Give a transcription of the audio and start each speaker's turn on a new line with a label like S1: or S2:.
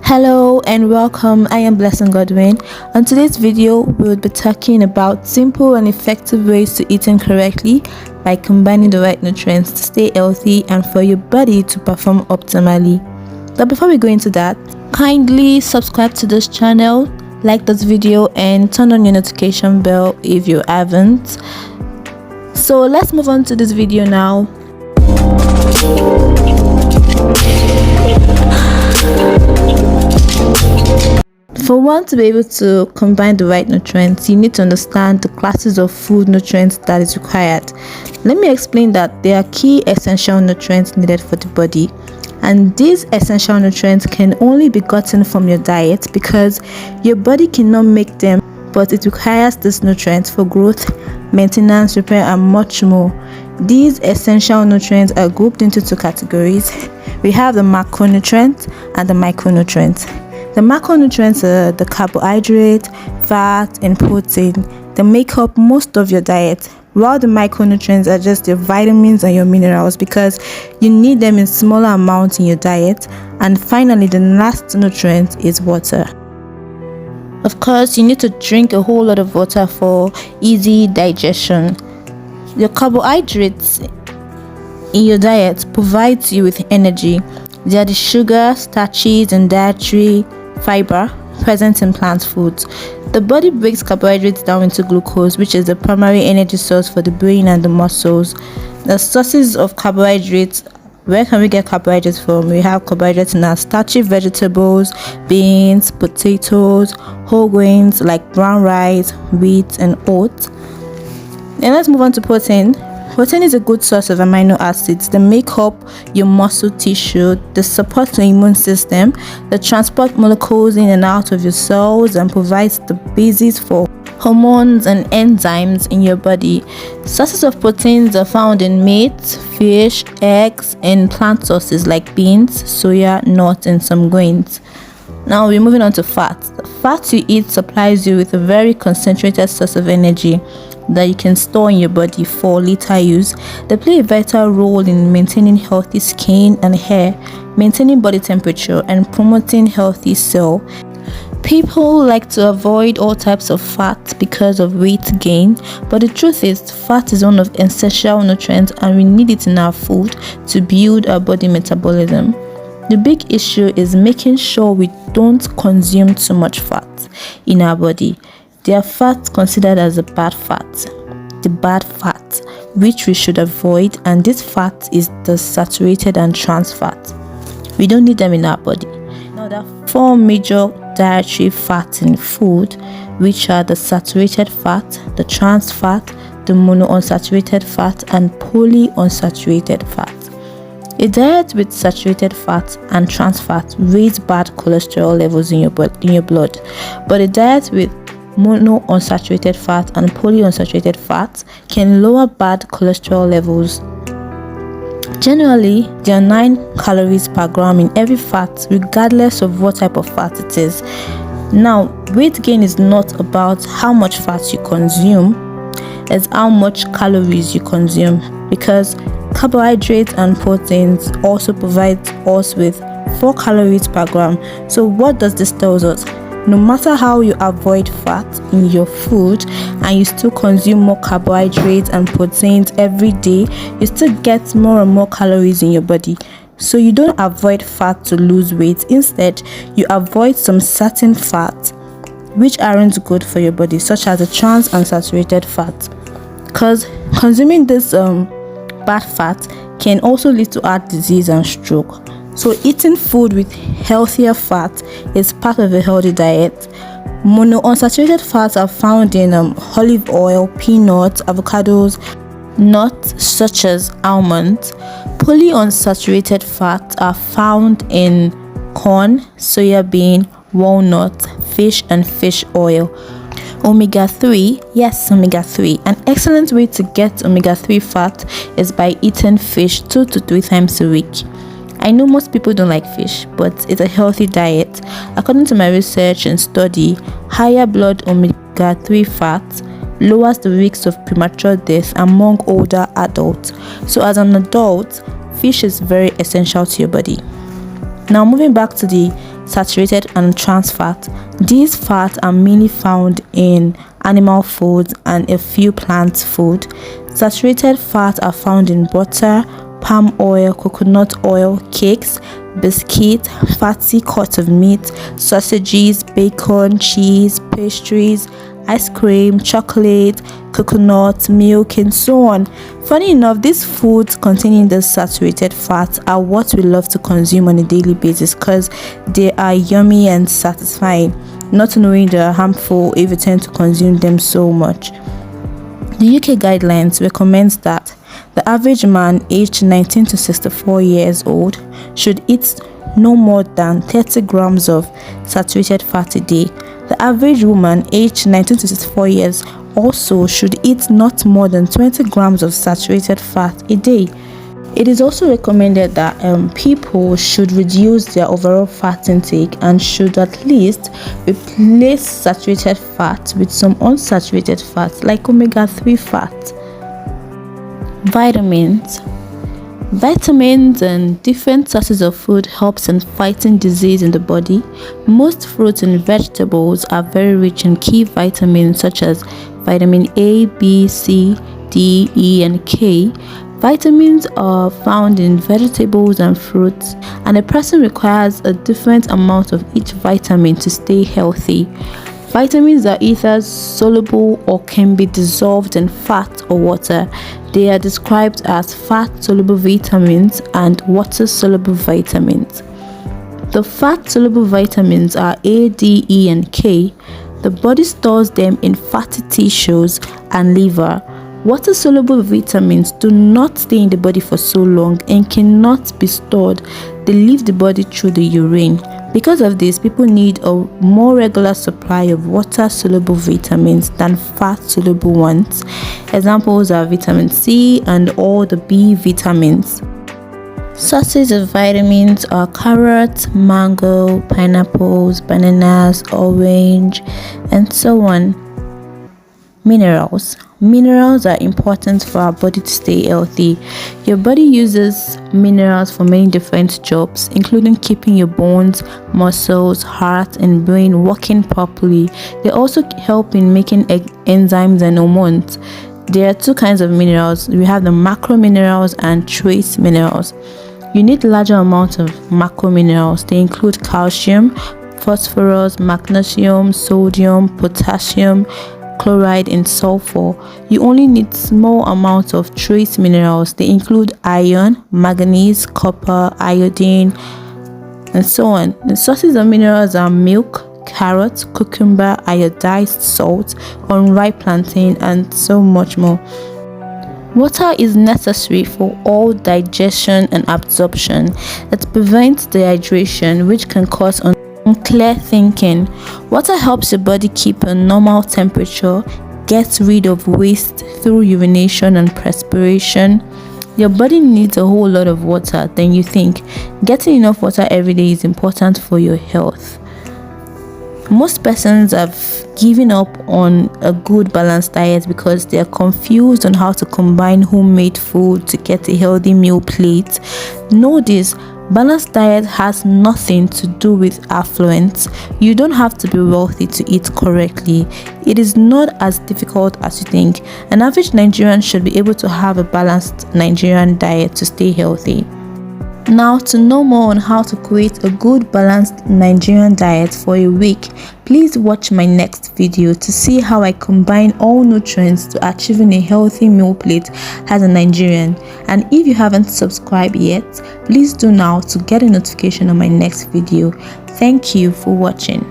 S1: Hello and welcome. I am Blessing Godwin. On today's video, we will be talking about simple and effective ways to eating correctly by combining the right nutrients to stay healthy and for your body to perform optimally. But before we go into that, kindly subscribe to this channel, like this video, and turn on your notification bell if you haven't. So let's move on to this video now. For one to be able to combine the right nutrients, you need to understand the classes of food nutrients that is required. Let me explain that there are key essential nutrients needed for the body, and these essential nutrients can only be gotten from your diet because your body cannot make them, but it requires these nutrients for growth, maintenance, repair, and much more. These essential nutrients are grouped into two categories. We have the macronutrients and the micronutrients. The macronutrients are the carbohydrate, fat, and protein. They make up most of your diet, while the micronutrients are just your vitamins and your minerals because you need them in smaller amounts in your diet. And finally, the last nutrient is water. Of course, you need to drink a whole lot of water for easy digestion. The carbohydrates in your diet provides you with energy. They are the sugar, starches, and dietary fiber present in plant foods. The body breaks carbohydrates down into glucose, which is the primary energy source for the brain and the muscles. The sources of carbohydrates, where can we get carbohydrates from? We have carbohydrates in our starchy vegetables, beans, potatoes, whole grains like brown rice, wheat, and oats. Then let's move on to protein. Protein is a good source of amino acids that make up your muscle tissue, that support the immune system, that transport molecules in and out of your cells, and provides the basis for hormones and enzymes in your body. Sources of proteins are found in meat, fish, eggs, and plant sources like beans, soya, nuts, and some grains. Now we're moving on to fat. The fat you eat supplies you with a very concentrated source of energy that you can store in your body for later use. They play a vital role in maintaining healthy skin and hair, maintaining body temperature, and promoting healthy cells. People like to avoid all types of fat because of weight gain, but the truth is fat is one of the essential nutrients and we need it in our food to build our body metabolism. The big issue is making sure we don't consume too much fat in our body. There are fats considered as the bad fat, which we should avoid, and this fat is the saturated and trans fat. We don't need them in our body. Now there are four major dietary fats in food, which are the saturated fat, the trans fat, the monounsaturated fat, and polyunsaturated fat. A diet with saturated fat and trans fat raise bad cholesterol levels in your blood, but a diet with monounsaturated fat and polyunsaturated fat can lower bad cholesterol levels. Generally, there are 9 calories per gram in every fat, regardless of what type of fat it is. Now, weight gain is not about how much fat you consume, it's how much calories you consume, because carbohydrates and proteins also provide us with 4 calories per gram. So what does this tell us? No matter how you avoid fat in your food and you still consume more carbohydrates and proteins every day, you still get more and more calories in your body. So you don't avoid fat to lose weight. Instead, you avoid some certain fats which aren't good for your body, such as the trans and saturated fat. Because consuming this bad fat can also lead to heart disease and stroke. So eating food with healthier fat is part of a healthy diet. Monounsaturated fats are found in olive oil, peanuts, avocados, nuts such as almonds. Polyunsaturated fats are found in corn, soya bean, walnut, fish, and fish oil. Omega-3, yes, omega-3. An excellent way to get omega-3 fat is by eating fish 2 to 3 times a week. I know most people don't like fish, but it's a healthy diet. According to my research and study, higher blood omega-3 fat lowers the risk of premature death among older adults. So as an adult, fish is very essential to your body. Now moving back to the saturated and trans fat. These fats are mainly found in animal foods and a few plant food. Saturated fats are found in butter, palm oil, coconut oil, cakes, biscuits, fatty cuts of meat, sausages, bacon, cheese, pastries, ice cream, chocolate, coconut, milk, and so on. Funny enough, these foods containing the saturated fats are what we love to consume on a daily basis because they are yummy and satisfying, not knowing they are harmful if we tend to consume them so much. The UK guidelines recommends that the average man aged 19 to 64 years old should eat no more than 30 grams of saturated fat a day. The average woman aged 19 to 64 years also should eat not more than 20 grams of saturated fat a day. It is also recommended that people should reduce their overall fat intake and should at least replace saturated fat with some unsaturated fats like omega-3 fat. Vitamins and different sources of food helps in fighting disease in the body. Most fruits and vegetables are very rich in key vitamins such as vitamin A, B, C, D, E, and K. Vitamins are found in vegetables and fruits, and a person requires a different amount of each vitamin to stay healthy. Vitamins are either soluble or can be dissolved in fat or water. They are described as fat-soluble vitamins and water-soluble vitamins. The fat-soluble vitamins are A, D, E, and K. The body stores them in fatty tissues and liver. Water-soluble vitamins do not stay in the body for so long and cannot be stored. They leave the body through the urine. Because of this, people need a more regular supply of water-soluble vitamins than fat-soluble ones. Examples are vitamin C and all the B vitamins. Sources of vitamins are carrots, mango, pineapples, bananas, orange, and so on. Minerals are important for our body to stay healthy. Your body uses minerals for many different jobs, including keeping your bones, muscles, heart, and brain working properly. They also help in making enzymes and hormones. There are two kinds of minerals. We have the macro minerals and trace minerals. You need larger amounts of macro minerals. They include calcium, phosphorus, magnesium, sodium, potassium, chloride, and sulfur. You only need small amounts of trace minerals. They include iron, manganese, copper, iodine, and so on. The sources of minerals are milk, carrots, cucumber, iodized salt, unripe plantain, and so much more. Water is necessary for all digestion and absorption. It prevents dehydration, which can cause unclear thinking. Water helps your body keep a normal temperature, gets rid of waste through urination and perspiration. Your body needs a whole lot of water than you think. Getting enough water every day is important for your health. Most persons have given up on a good balanced diet because they are confused on how to combine homemade food to get a healthy meal plate. Know this: balanced diet has nothing to do with affluence. You don't have to be wealthy to eat correctly. It is not as difficult as you think. An average Nigerian should be able to have a balanced Nigerian diet to stay healthy. Now, to know more on how to create a good balanced Nigerian diet for a week, please watch my next video to see how I combine all nutrients to achieving a healthy meal plate as a Nigerian. And if you haven't subscribed yet, please do now to get a notification on my next video. Thank you for watching.